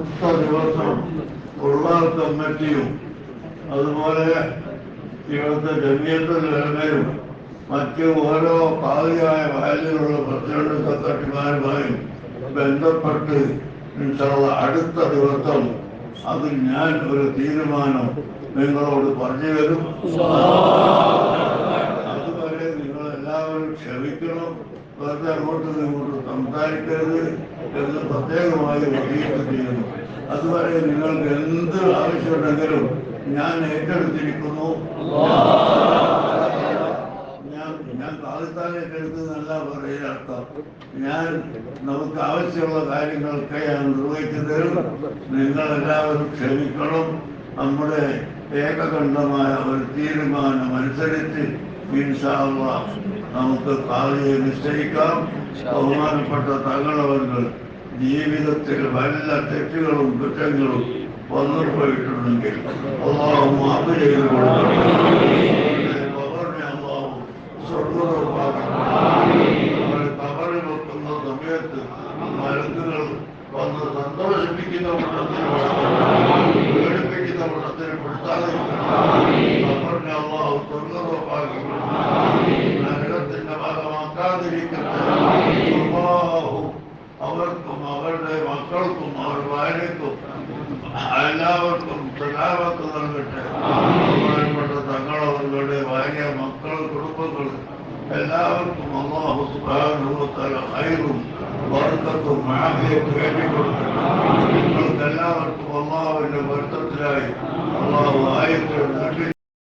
അടുത്ത ദിവസം ഖുർആൻ കമ്മിറ്റിയും അതുപോലെ ഇവിടുത്തെ ജമിയത്തുലമയും മറ്റ് ഓരോ പാതിയായ വാല്യമുള്ള പ്രസിഡന്റ് സെക്രട്ടറിമാരുമായും ബന്ധപ്പെട്ട് അടുത്ത ദിവസം അതിൽ ഞാൻ ഒരു തീരുമാനം നിങ്ങളോട് പറഞ്ഞു തരും. അതുവരെ നിങ്ങളെല്ലാവരും ക്ഷമിക്കണം, വെറുതെ അങ്ങോട്ടും ഇങ്ങോട്ടും സംസാരിക്കരുത് എന്ന് പ്രത്യേകമായി വസീയത്ത് ചെയ്യുന്നു. അതുവരെ നിങ്ങൾക്ക് എന്ത് ആവശ്യമുണ്ടെങ്കിലും ഞാൻ ഏറ്റെടുത്തിരിക്കുന്നു. ഞാൻ പാകിസ്ഥാൻ ഏറ്റെടുത്തതെന്നല്ല പറയുന്ന അർത്ഥം. ഞാൻ നമുക്ക് ആവശ്യമുള്ള കാര്യങ്ങളൊക്കെ ഞാൻ നിർവഹിച്ചു തരും. നിങ്ങളെല്ലാവരും ക്ഷമിക്കണം. നമ്മുടെ ഏകകണ്ഠമായ ഒരു തീരുമാനം അനുസരിച്ച് ഇൻഷാ അല്ലാഹ് നമുക്ക് കാവ്യെ നിശ്ചയിക്കാം. ബഹുമാനപ്പെട്ട തങ്ങളവர்கள் ജീവിതത്തിൽ വല്ല തെറ്റുകളും കുറ്റങ്ങളും വന്നു പോയിട്ടുണ്ടെങ്കിൽ അല്ലാഹു മാപ്പ് ചെയ്തു കൊടുക്കണം. കബറിൽ വെക്കുന്ന സമയത്ത് മരുന്നുകൾ വന്ന് സന്തോഷിപ്പിക്കുന്ന കൂട്ടത്തിന് പേടിപ്പിക്കുന്ന കൂട്ടത്തിന് പെടുത്താതെ കബറിനെ അല്ലാഹു സ്വർഗ്ഗമാക്കി നരകത്തിന്റെ ഭാഗമാക്കാതിരിക്കട്ടെ. അല്ലാഹു അവർക്കും അവരുടെ മക്കൾക്കും അവരുടെ ഭാര്യക്കും എല്ലാവർക്കും സലാമത്ത് നൽകട്ടെ. ബഹുമാനപ്പെട്ട തങ്ങളവരുടെ ഭാര്യ, മക്കൾ, കുടുംബങ്ങൾ എല്ലാവർക്കും അല്ലാഹു സുബ്ഹാനഹു വ തആല ഖൈറും ബർക്കത്തും ആഫിയത്തും വേണ്ടിക്കൊടുക്കട്ടെ. നിങ്ങൾക്ക് എല്ലാവർക്കും അല്ലാഹുവിന്റെ പൊരുത്തത്തിലായി അല്ലാഹു ആയത്തുകൾ